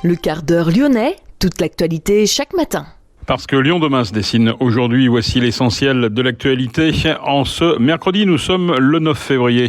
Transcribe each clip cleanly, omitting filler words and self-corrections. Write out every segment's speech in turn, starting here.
le quart d'heure lyonnais, toute l'actualité chaque matin. Parce que Lyon demain se dessine aujourd'hui, voici l'essentiel de l'actualité. En ce mercredi, nous sommes le 9 février.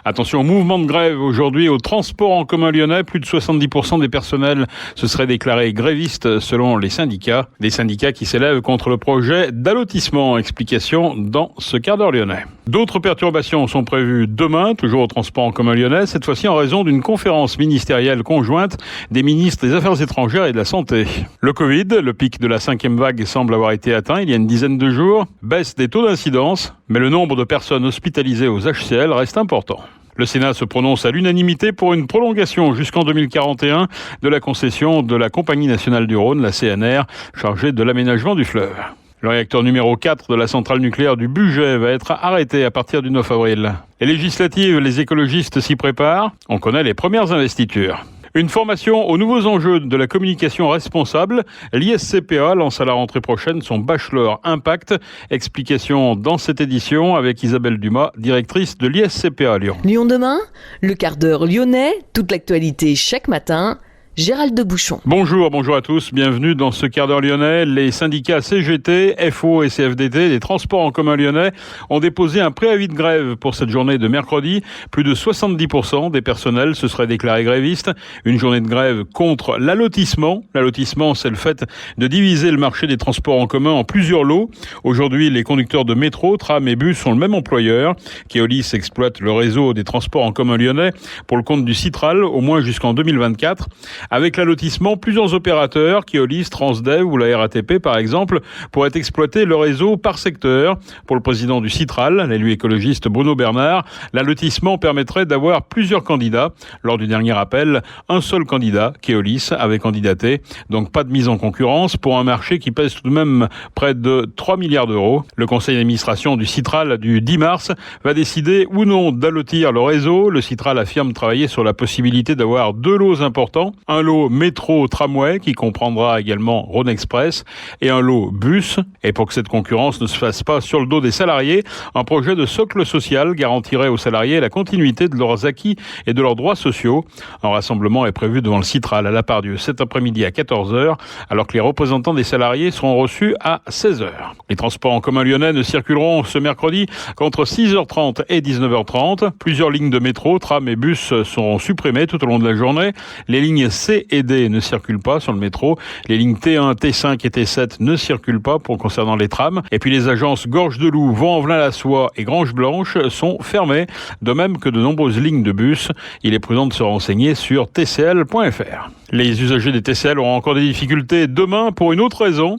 Attention au mouvement de grève aujourd'hui au transport en commun lyonnais. Plus de 70% des personnels se seraient déclarés grévistes selon les syndicats. Des syndicats qui s'élèvent contre le projet d'allotissement. Explication dans ce quart d'heure lyonnais. D'autres perturbations sont prévues demain, toujours au transport en commun lyonnais, cette fois-ci en raison d'une conférence ministérielle conjointe des ministres des Affaires étrangères et de la Santé. Le Covid, le pic de la 5e vague semble avoir été atteint il y a une dizaine de jours. Baisse des taux d'incidence, mais le nombre de personnes hospitalisées aux HCL reste important. Le Sénat se prononce à l'unanimité pour une prolongation jusqu'en 2041 de la concession de la Compagnie nationale du Rhône, la CNR, chargée de l'aménagement du fleuve. Le réacteur numéro 4 de la centrale nucléaire du Bugey va être arrêté à partir du 9 avril. Les législatives, les écologistes s'y préparent. On connaît les premières investitures. Une formation aux nouveaux enjeux de la communication responsable. L'ISCPA lance à la rentrée prochaine son Bachelor Impact. Explication dans cette édition avec Isabelle Dumas, directrice de l'ISCPA à Lyon. Lyon demain, le quart d'heure lyonnais, toute l'actualité chaque matin. Gérald de Bouchon. Bonjour à tous, bienvenue dans ce quart d'heure lyonnais. Les syndicats CGT, FO et CFDT des transports en commun lyonnais ont déposé un préavis de grève pour cette journée de mercredi. Plus de 70% des personnels se seraient déclarés grévistes. Une journée de grève contre l'allotissement. L'allotissement, c'est le fait de diviser le marché des transports en commun en plusieurs lots. Aujourd'hui, les conducteurs de métro, tram et bus sont le même employeur. Keolis exploite le réseau des transports en commun lyonnais pour le compte du Citral, au moins jusqu'en 2024. Avec l'allotissement, plusieurs opérateurs, Keolis, Transdev ou la RATP par exemple, pourraient exploiter le réseau par secteur. Pour le président du Citral, l'élu écologiste Bruno Bernard, l'allotissement permettrait d'avoir plusieurs candidats. Lors du dernier appel, un seul candidat, Keolis, avait candidaté. Donc pas de mise en concurrence pour un marché qui pèse tout de même près de 3 milliards d'euros. Le conseil d'administration du Citral du 10 mars va décider ou non d'allotir le réseau. Le Citral affirme travailler sur la possibilité d'avoir 2 lots importants. Un lot métro-tramway qui comprendra également Rhône Express et un lot bus. Et pour que cette concurrence ne se fasse pas sur le dos des salariés, un projet de socle social garantirait aux salariés la continuité de leurs acquis et de leurs droits sociaux. Un rassemblement est prévu devant le Citral à La Part-Dieu cet après-midi à 14h, alors que les représentants des salariés seront reçus à 16h. Les transports en commun lyonnais ne circuleront ce mercredi qu'entre 6h30 et 19h30. Plusieurs lignes de métro, tram et bus seront supprimées tout au long de la journée. Les lignes C et D ne circulent pas sur le métro. Les lignes T1, T5 et T7 ne circulent pas concernant les trams. Et puis les agences Gorge de Loup, Vaux-en-Velin-la-Soie et Grange Blanche sont fermées, de même que de nombreuses lignes de bus. Il est prudent de se renseigner sur tcl.fr. Les usagers des TCL auront encore des difficultés demain pour une autre raison.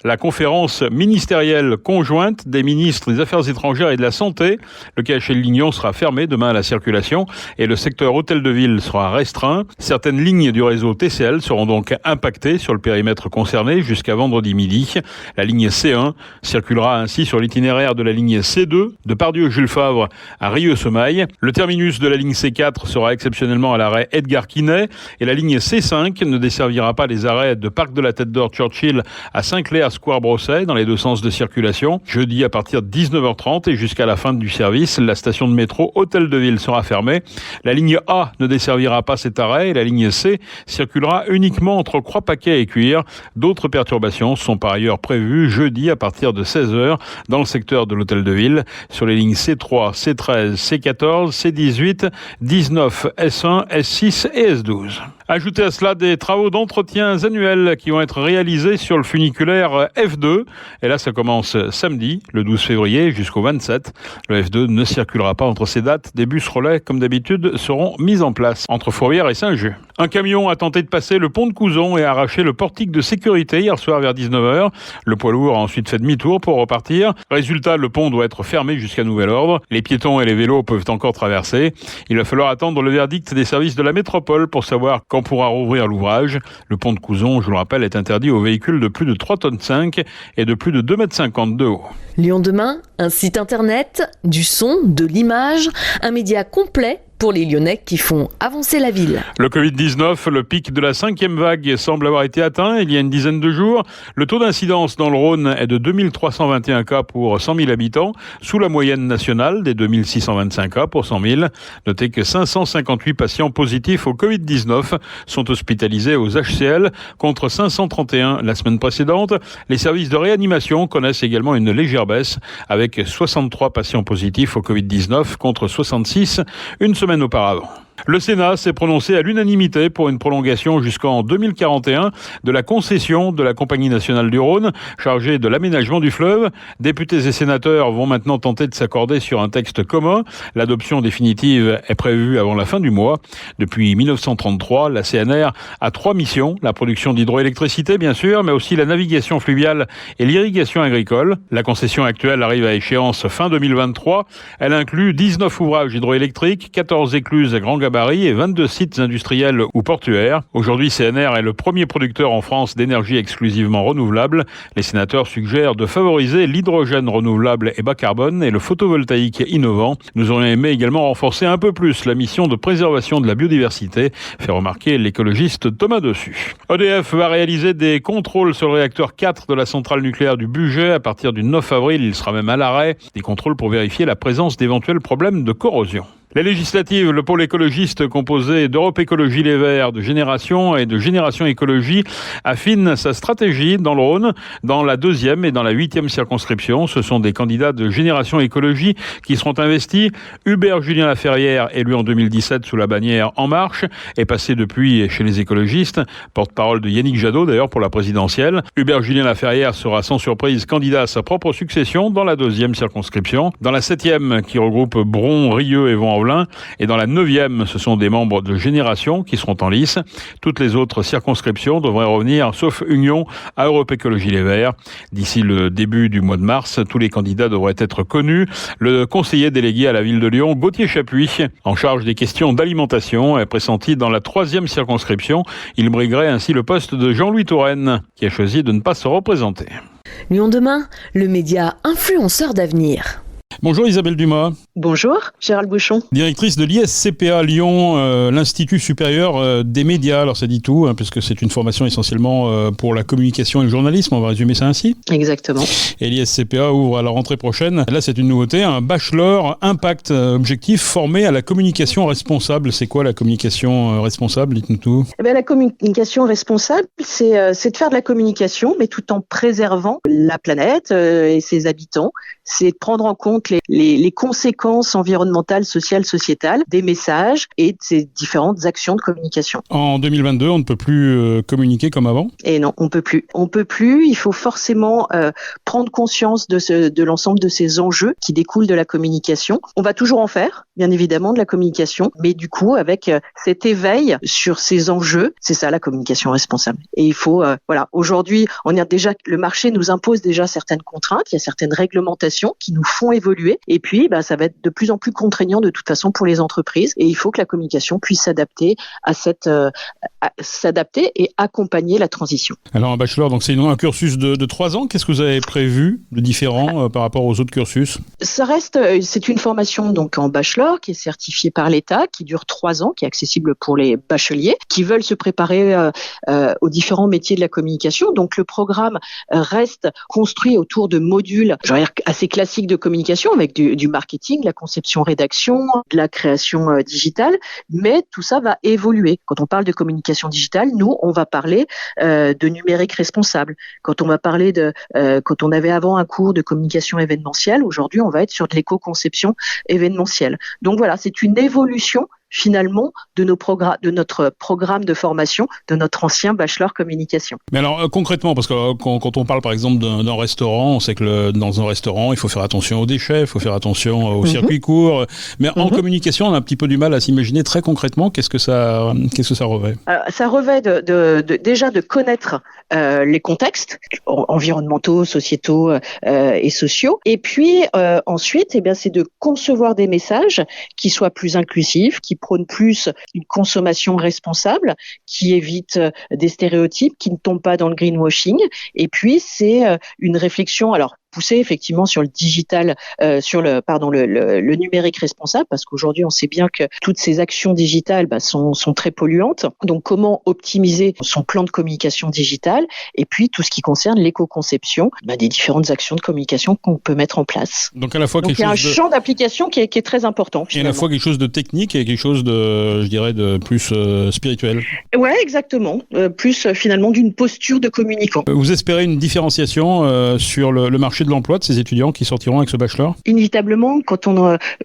La conférence ministérielle conjointe des ministres des Affaires étrangères et de la Santé, le KHL-Lignon sera fermé demain à la circulation et le secteur hôtel de ville sera restreint. Certaines lignes du réseau TCL seront donc impactées sur le périmètre concerné jusqu'à vendredi midi. La ligne C1 circulera ainsi sur l'itinéraire de la ligne C2 de Part-Dieu-Jules Favre à Rieux-Semail. Le terminus de la ligne C4 sera exceptionnellement à l'arrêt Edgar Quinet et la ligne C5 ne desservira pas les arrêts de Parc de la Tête d'Or Churchill à Saint-Clair Square Brosset dans les deux sens de circulation. Jeudi à partir de 19h30 et jusqu'à la fin du service, la station de métro Hôtel de Ville sera fermée. La ligne A ne desservira pas cet arrêt et la ligne C circulera uniquement entre Croix-Paquet et Cuire. D'autres perturbations sont par ailleurs prévues jeudi à partir de 16h dans le secteur de l'Hôtel de Ville sur les lignes C3, C13, C14, C18, 19, S1, S6 et S12. Ajoutez à cela des travaux d'entretien annuels qui vont être réalisés sur le funiculaire F2. Et là, ça commence samedi, le 12 février, jusqu'au 27. Le F2 ne circulera pas entre ces dates. Des bus relais, comme d'habitude, seront mis en place entre Fourvière et Saint-Just. Un camion a tenté de passer le pont de Couzon et a arraché le portique de sécurité hier soir vers 19h. Le poids lourd a ensuite fait demi-tour pour repartir. Résultat, le pont doit être fermé jusqu'à nouvel ordre. Les piétons et les vélos peuvent encore traverser. Il va falloir attendre le verdict des services de la métropole pour savoir quand pourra rouvrir l'ouvrage. Le pont de Couzon, je le rappelle, est interdit aux véhicules de plus de 3,5 tonnes et de plus de 2,50 m de haut. Lyon demain, un site internet, du son, de l'image, un média complet pour les Lyonnais qui font avancer la ville. Le Covid-19, le pic de la 5e vague semble avoir été atteint il y a une dizaine de jours. Le taux d'incidence dans le Rhône est de 2321 cas pour 100 000 habitants, sous la moyenne nationale des 2625 cas pour 100 000. Notez que 558 patients positifs au Covid-19 sont hospitalisés aux HCL contre 531 la semaine précédente. Les services de réanimation connaissent également une légère baisse avec 63 patients positifs au Covid-19 contre 66 une semaine auparavant. Le Sénat s'est prononcé à l'unanimité pour une prolongation jusqu'en 2041 de la concession de la Compagnie nationale du Rhône, chargée de l'aménagement du fleuve. Députés et sénateurs vont maintenant tenter de s'accorder sur un texte commun. L'adoption définitive est prévue avant la fin du mois. Depuis 1933, la CNR a 3 missions. La production d'hydroélectricité, bien sûr, mais aussi la navigation fluviale et l'irrigation agricole. La concession actuelle arrive à échéance fin 2023. Elle inclut 19 ouvrages hydroélectriques, 14 écluses à grand gabarit et 22 sites industriels ou portuaires. Aujourd'hui, CNR est le premier producteur en France d'énergie exclusivement renouvelable. Les sénateurs suggèrent de favoriser l'hydrogène renouvelable et bas carbone et le photovoltaïque innovant. Nous aurions aimé également renforcer un peu plus la mission de préservation de la biodiversité, fait remarquer l'écologiste Thomas Dessus. EDF va réaliser des contrôles sur le réacteur 4 de la centrale nucléaire du Bugey. À partir du 9 avril, il sera même à l'arrêt. Des contrôles pour vérifier la présence d'éventuels problèmes de corrosion. Les législatives, le pôle écologiste composé d'Europe Écologie Les Verts, de Génération et de Génération Écologie affine sa stratégie dans le Rhône. Dans la 2e et dans la 8e circonscription, ce sont des candidats de Génération Écologie qui seront investis. Hubert Julien Laferrière, élu en 2017 sous la bannière En Marche, est passé depuis chez les écologistes, porte-parole de Yannick Jadot d'ailleurs pour la présidentielle. Hubert Julien Laferrière sera sans surprise candidat à sa propre succession dans la 2e circonscription. Dans la 7e, qui regroupe Bron, Rieux et Vaux-en-Velin, et dans la 9e, ce sont des membres de Génération qui seront en lice. Toutes les autres circonscriptions devraient revenir, sauf Union, à Europe Écologie Les Verts. D'ici le début du mois de mars, tous les candidats devraient être connus. Le conseiller délégué à la ville de Lyon, Gauthier Chapuis, en charge des questions d'alimentation, est pressenti dans la 3e circonscription. Il briguerait ainsi le poste de Jean-Louis Touraine, qui a choisi de ne pas se représenter. Lyon demain, le média influenceur d'avenir. Bonjour Isabelle Dumas. Bonjour, Gérald Bouchon. Directrice de l'ISCPA Lyon, l'Institut supérieur des médias. Alors ça dit tout, puisque c'est une formation essentiellement pour la communication et le journalisme, on va résumer ça ainsi. Exactement. Et l'ISCPA ouvre à la rentrée prochaine, là c'est une nouveauté, un bachelor impact objectif formé à la communication responsable. C'est quoi la communication responsable? Dites-nous tout. La communication responsable, c'est de faire de la communication, mais tout en préservant la planète et ses habitants. C'est de prendre en compte les conséquences environnementales, sociales, sociétales des messages et de ces différentes actions de communication. En 2022, on ne peut plus communiquer comme avant ? Et non, on peut plus. On peut plus. Il faut forcément prendre conscience de l'ensemble de ces enjeux qui découlent de la communication. On va toujours en faire, bien évidemment, de la communication, mais du coup, avec cet éveil sur ces enjeux, c'est ça la communication responsable. Et il faut, aujourd'hui, le marché nous impose déjà certaines contraintes, il y a certaines réglementations qui nous font évoluer. Et puis, ça va être de plus en plus contraignant de toute façon pour les entreprises. Et il faut que la communication puisse s'adapter s'adapter et accompagner la transition. Alors un bachelor, donc c'est un cursus de 3 ans. Qu'est-ce que vous avez prévu de différent par rapport aux autres cursus ? C'est une formation donc en bachelor qui est certifiée par l'État, qui dure 3 ans, qui est accessible pour les bacheliers qui veulent se préparer aux différents métiers de la communication. Donc le programme reste construit autour de modules, assez classiques de communication avec du marketing, la conception-rédaction, de la création digitale, mais tout ça va évoluer. Quand on parle de communication digitale, nous, on va parler de numérique responsable. Quand on va parler quand on avait avant un cours de communication événementielle, aujourd'hui, on va être sur de l'éco-conception événementielle. Donc voilà, c'est une évolution finalement de notre programme de formation, de notre ancien bachelor communication. Mais alors concrètement, parce que quand on parle par exemple d'un restaurant, on sait que dans un restaurant, il faut faire attention aux déchets, il faut faire attention aux circuits courts, mais en communication, on a un petit peu du mal à s'imaginer très concrètement qu'est-ce que ça revêt. Ça revêt déjà de connaître les contextes environnementaux, sociétaux et sociaux, et puis ensuite, c'est de concevoir des messages qui soient plus inclusifs, qui prône plus une consommation responsable, qui évite des stéréotypes, qui ne tombent pas dans le greenwashing. Et puis, c'est une réflexion, alors pousser effectivement sur le digital, sur le numérique responsable, parce qu'aujourd'hui on sait bien que toutes ces actions digitales sont très polluantes. Donc comment optimiser son plan de communication digitale, et puis tout ce qui concerne l'éco-conception des différentes actions de communication qu'on peut mettre en place. Donc à la fois il y a un champ d'application qui est très important. Et à la fois quelque chose de technique et quelque chose de, je dirais, de plus spirituel. Ouais, exactement. Plus finalement d'une posture de communicant. Vous espérez une différenciation sur le marché de l'emploi de ces étudiants qui sortiront avec ce bachelor ? Inévitablement,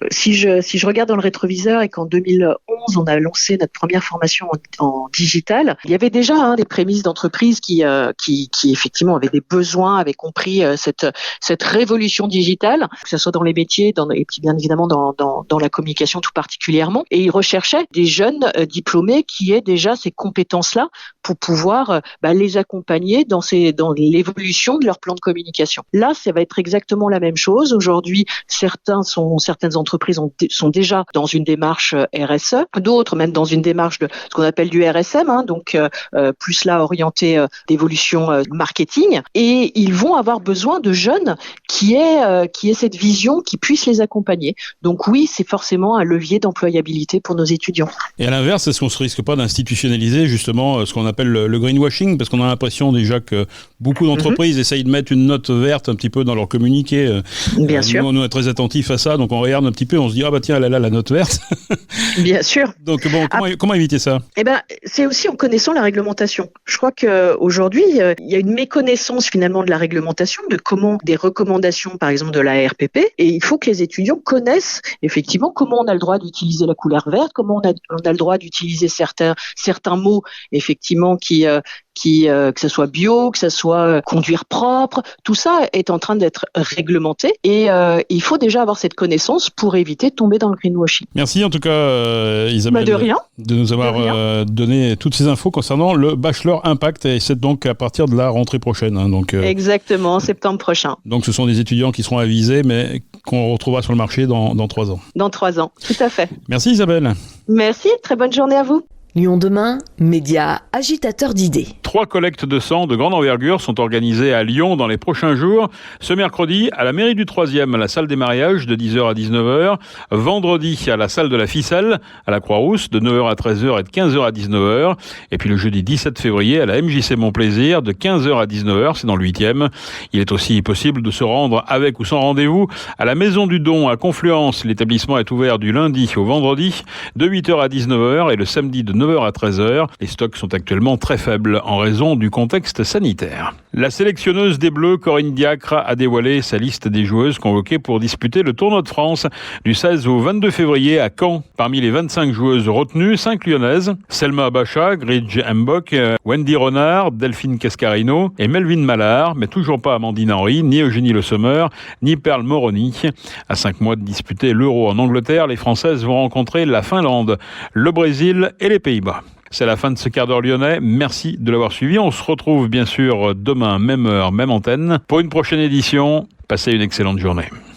si je regarde dans le rétroviseur et qu'en 2011 on a lancé notre première formation en digital, il y avait déjà des prémices d'entreprises qui effectivement avaient des besoins, avaient compris cette révolution digitale, que ce soit dans les métiers, et puis bien évidemment dans la communication tout particulièrement. Et ils recherchaient des jeunes diplômés qui aient déjà ces compétences-là pour pouvoir les accompagner dans l'évolution de leur plan de communication. Là, ça va être exactement la même chose. Aujourd'hui, certaines entreprises sont déjà dans une démarche RSE, d'autres même dans une démarche de ce qu'on appelle du RSM, donc plus là orienté d'évolution marketing. Et ils vont avoir besoin de jeunes qui aient cette vision, qui puissent les accompagner. Donc oui, c'est forcément un levier d'employabilité pour nos étudiants. Et à l'inverse, est-ce qu'on ne se risque pas d'institutionnaliser justement ce qu'on appelle le greenwashing, parce qu'on a l'impression déjà que beaucoup d'entreprises essayent de mettre une note verte un petit peu dans leur communiqué. Bien sûr. Nous, on est très attentifs à ça, donc on regarde un petit peu, on se dit tiens, elle a là la note verte. Bien sûr. Donc comment éviter ça ? C'est aussi en connaissant la réglementation. Je crois qu'aujourd'hui, il y a une méconnaissance finalement de la réglementation, des recommandations par exemple de la RPP, et il faut que les étudiants connaissent effectivement comment on a le droit d'utiliser la couleur verte, comment on a le droit d'utiliser certains mots effectivement que ce soit bio, que ce soit conduire propre, tout ça est en train d'être réglementé, et il faut déjà avoir cette connaissance pour éviter de tomber dans le greenwashing. Merci en tout cas Isabelle de nous avoir donné toutes ces infos concernant le Bachelor Impact, et c'est donc à partir de la rentrée prochaine. Exactement, en septembre prochain. Donc ce sont des étudiants qui seront avisés, mais qu'on retrouvera sur le marché dans 3 ans. Dans 3 ans, tout à fait. Merci Isabelle. Merci, très bonne journée à vous. Lyon demain, média agitateur d'idées. 3 collectes de sang de grande envergure sont organisées à Lyon dans les prochains jours. Ce mercredi, à la mairie du 3e, à la salle des mariages, de 10h à 19h. Vendredi, à la salle de la ficelle, à la Croix-Rousse, de 9h à 13h et de 15h à 19h. Et puis le jeudi 17 février, à la MJC Mon-Plaisir, de 15h à 19h, c'est dans le 8e. Il est aussi possible de se rendre avec ou sans rendez-vous à la Maison du Don à Confluence. L'établissement est ouvert du lundi au vendredi, de 8h à 19h et le samedi de 9h à 13h. Les stocks sont actuellement très faibles en raison du contexte sanitaire. La sélectionneuse des Bleus, Corinne Diacre, a dévoilé sa liste des joueuses convoquées pour disputer le Tournoi de France du 16 au 22 février à Caen. Parmi les 25 joueuses retenues, 5 lyonnaises: Selma Abacha, Gridge Mbok, Wendy Renard, Delphine Cascarino et Melvin Mallard, mais toujours pas Amandine Henry, ni Eugénie Le Sommer, ni Perle Moroni. À 5 mois de disputer l'Euro en Angleterre, les Françaises vont rencontrer la Finlande, le Brésil et les Pays-Bas. C'est la fin de ce quart d'heure lyonnais. Merci de l'avoir suivi. On se retrouve bien sûr demain, même heure, même antenne, pour une prochaine édition. Passez une excellente journée.